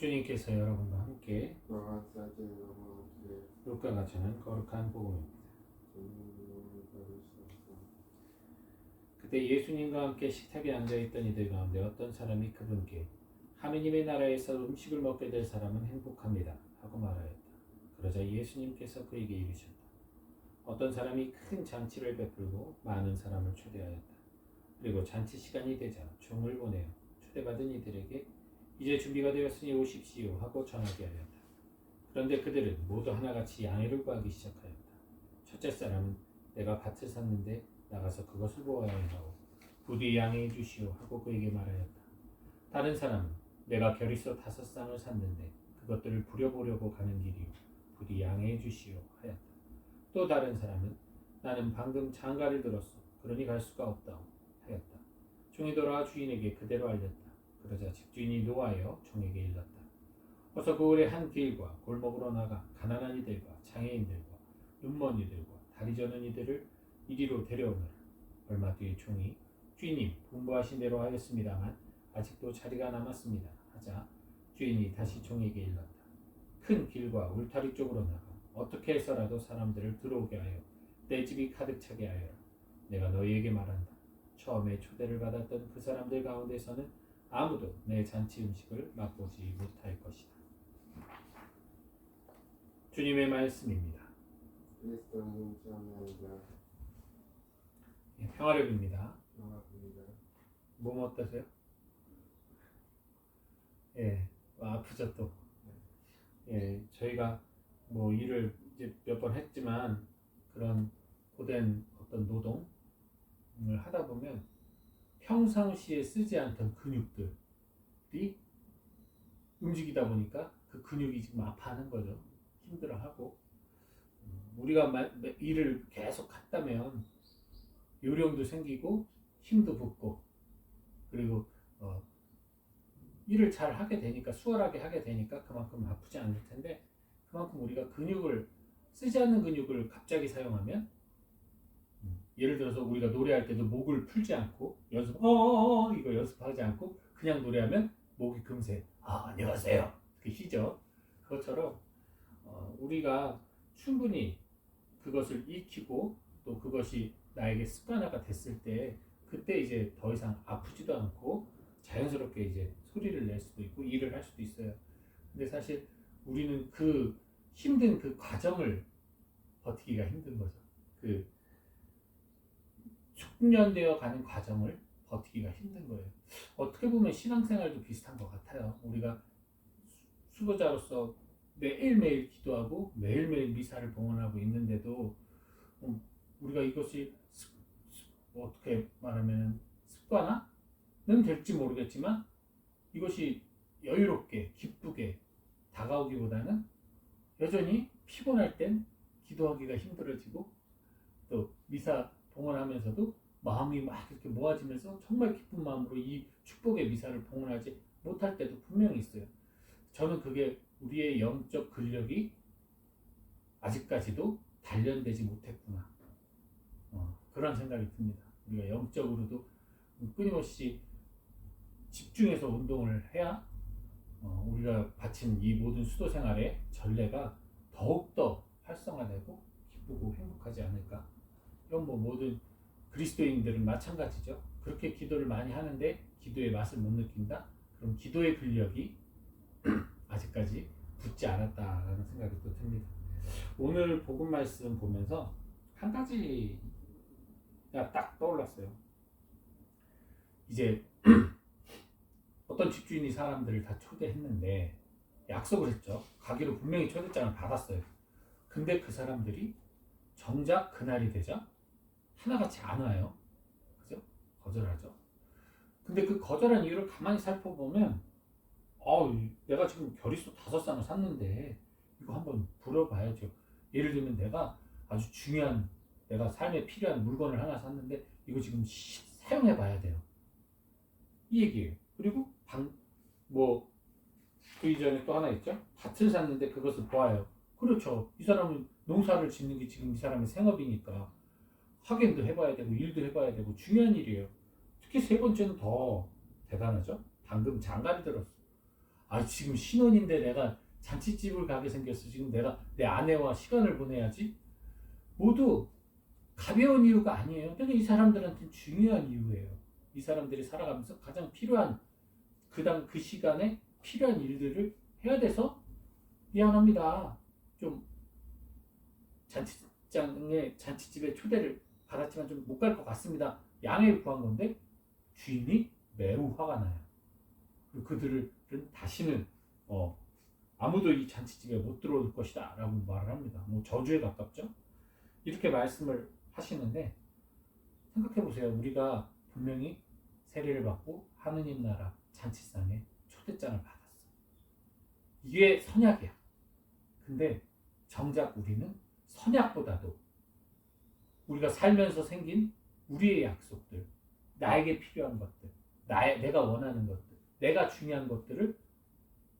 주님께서 여러분과 함께 루카가 전한 거룩한 복음입니다. 그때 예수님과 함께 식탁에 앉아있던 이들 가운데 어떤 사람이 그분께 하느님의 나라에서 음식을 먹게 될 사람은 행복합니다 하고 말하였다. 그러자 예수님께서 그에게 이르셨다. 어떤 사람이 큰 잔치를 베풀고 많은 사람을 초대하였다. 그리고 잔치 시간이 되자 종을 보내어 초대받은 이들에게 이제 준비가 되었으니 오십시오 하고 전하게 하였다. 그런데 그들은 모두 하나같이 양해를 구하기 시작하였다. 첫째 사람은 내가 밭을 샀는데 나가서 그것을 보아야 하고 부디 양해해 주시오 하고 그에게 말하였다. 다른 사람은 내가 겨리소 5쌍을 샀는데 그것들을 부려보려고 가는 길이요 부디 양해해 주시오 하였다. 또 다른 사람은 나는 방금 장가를 들었소 그러니 갈 수가 없다고 하였다. 종이 돌아와 주인에게 그대로 알렸다. 그러자 집주인이 노하여 종에게 일렀다. 어서 고을의 한 길과 골목으로 나가 가난한 이들과 장애인들과 눈먼 이들과 다리 저는 이들을 이리로 데려오너라. 얼마 뒤에 종이 주인님 분부하신 대로 하였습니다만 아직도 자리가 남았습니다 하자 주인이 다시 종에게 일렀다. 큰 길과 울타리 쪽으로 나가 어떻게 해서라도 사람들을 들어오게 하여 내 집이 가득 차게 하여라. 내가 너희에게 말한다. 처음에 초대를 받았던 그 사람들 가운데서는 아무도 내 잔치 음식을 맛보지 못할 것이다. 주님의 말씀입니다. 평화를 빕니다. 몸 어떠세요? 예, 아프죠 또. 예, 저희가 뭐 일을 이제 몇 번 했지만 그런 고된 어떤 노동을 하다 보면 평상시에 쓰지 않던 근육들이 움직이다 보니까 그 근육이 지금 아파하는 거죠. 힘들어하고 우리가 일을 계속 했다면 요령도 생기고 힘도 붙고 그리고 일을 잘 하게 되니까 수월하게 하게 되니까 그만큼 아프지 않을 텐데 그만큼 우리가 근육을 쓰지 않는 근육을 갑자기 사용하면 예를 들어서 우리가 노래할 때도 목을 풀지 않고 이거 연습하지 않고 그냥 노래하면 목이 금세 안녕하세요 이렇게 쉬죠. 그것처럼 우리가 충분히 그것을 익히고 또 그것이 나에게 습관화가 됐을 때 그때 이제 더 이상 아프지도 않고 자연스럽게 이제 소리를 낼 수도 있고 일을 할 수도 있어요. 근데 사실 우리는 그 힘든 그 과정을 버티기가 힘든 거죠. 그 숙련되어 가는 과정을 버티기가 힘든 거예요. 어떻게 보면 신앙생활도 비슷한 것 같아요. 우리가 수도자로서 매일매일 기도하고 매일매일 미사를 봉헌하고 있는데도 우리가 이것이 어떻게 말하면 습관화는 될지 모르겠지만 이것이 여유롭게 기쁘게 다가오기보다는 여전히 피곤할 땐 기도하기가 힘들어지고 또 미사 봉헌하면서도 마음이 막 이렇게 모아지면서 정말 기쁜 마음으로 이 축복의 미사를 봉헌하지 못할 때도 분명히 있어요. 저는 그게 우리의 영적 근력이 아직까지도 단련되지 못했구나 그런 생각이 듭니다. 우리가 영적으로도 끊임없이 집중해서 운동을 해야 우리가 바친 이 모든 수도 생활의 전례가 더욱더 활성화되고 기쁘고 행복하지 않을까. 이건 뭐 모든 그리스도인들은 마찬가지죠. 그렇게 기도를 많이 하는데 기도의 맛을 못 느낀다? 그럼 기도의 근력이 아직까지 붙지 않았다라는 생각이 또 듭니다. 오늘 복음 말씀 보면서 한 가지가 딱 떠올랐어요. 이제 어떤 집주인이 사람들을 다 초대했는데 약속을 했죠. 가기로 분명히 초대장을 받았어요. 근데 그 사람들이 정작 그날이 되자 하나같이 안 와요. 그죠? 거절하죠. 근데 그 거절한 이유를 가만히 살펴보면 내가 지금 겨리소 5쌍을 샀는데 이거 한번 불어봐야죠. 예를 들면 내가 아주 중요한 내가 삶에 필요한 물건을 하나 샀는데 이거 지금 사용해 봐야 돼요. 이 얘기예요. 그리고 그 이전에 또 하나 있죠. 밭을 샀는데 그것을 보아요. 그렇죠. 이 사람은 농사를 짓는 게 지금 이 사람의 생업이니까 확인도 해봐야 되고 일도 해봐야 되고 중요한 일이에요. 특히 세 번째는 더 대단하죠. 방금 장가를 들었어. 아 지금 신혼인데 내가 잔치집을 가게 생겼어. 지금 내가 내 아내와 시간을 보내야지. 모두 가벼운 이유가 아니에요. 근데 이 사람들한테는 중요한 이유예요. 이 사람들이 살아가면서 가장 필요한 그 시간에 필요한 일들을 해야 돼서 미안합니다. 좀 잔치집에 초대를 받았지만 좀 못 갈 것 같습니다. 양해를 구한 건데 주인이 매우 화가 나요. 그리고 그들은 다시는 아무도 이 잔치집에 못 들어올 것이다 라고 말을 합니다. 뭐 저주에 가깝죠. 이렇게 말씀을 하시는데 생각해 보세요. 우리가 분명히 세례를 받고 하느님 나라 잔치상에 초대장을 받았어. 이게 선약이야. 근데 정작 우리는 선약보다도 우리가 살면서 생긴 우리의 약속들, 나에게 필요한 것들, 내가 원하는 것들, 내가 중요한 것들을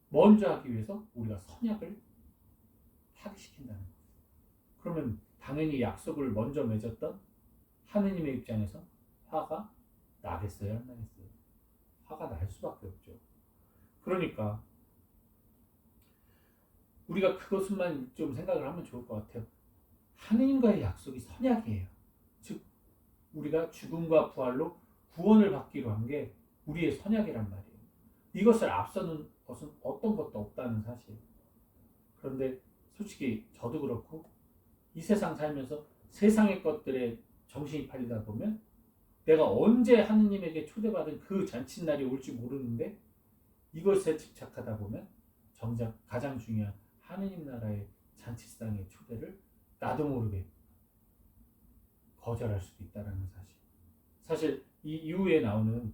먼저 하기 위해서 우리가 선약을 파기시킨다는 거예요. 그러면 당연히 약속을 먼저 맺었던 하느님의 입장에서 화가 나겠어요? 안 나겠어요? 화가 날 수밖에 없죠. 그러니까 우리가 그것만 좀 생각을 하면 좋을 것 같아요. 하느님과의 약속이 선약이에요. 즉 우리가 죽음과 부활로 구원을 받기로 한 게 우리의 선약이란 말이에요. 이것을 앞서는 것은 어떤 것도 없다는 사실. 그런데 솔직히 저도 그렇고 이 세상 살면서 세상의 것들에 정신이 팔리다 보면 내가 언제 하느님에게 초대받은 그 잔칫날이 올지 모르는데 이것에 집착하다 보면 정작 가장 중요한 하느님 나라의 잔치상의 초대를 나도 모르게 거절할 수도 있다는 사실. 사실 이 이후에 나오는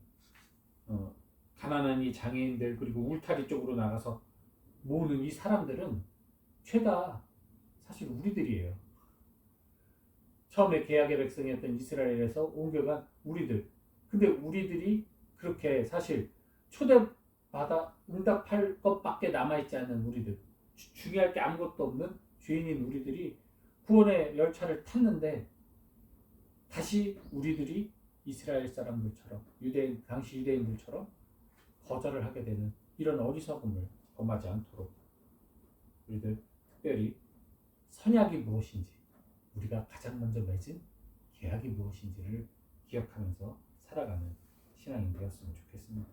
가난한 이 장애인들 그리고 울타리 쪽으로 나가서 모으는 이 사람들은 죄다 사실 우리들이에요. 처음에 계약의 백성이었던 이스라엘에서 옮겨간 우리들. 근데 우리들이 그렇게 사실 초대받아 응답할 것밖에 남아있지 않은 우리들. 중요할 게 아무것도 없는 죄인인 우리들이 구원의 열차를 탔는데 다시 우리들이 이스라엘 사람들처럼 당시 유대인들처럼 거절을 하게 되는 이런 어리석음을 범하지 않도록 우리들 특별히 선약이 무엇인지 우리가 가장 먼저 맺은 계약이 무엇인지를 기억하면서 살아가는 신앙이 되었으면 좋겠습니다.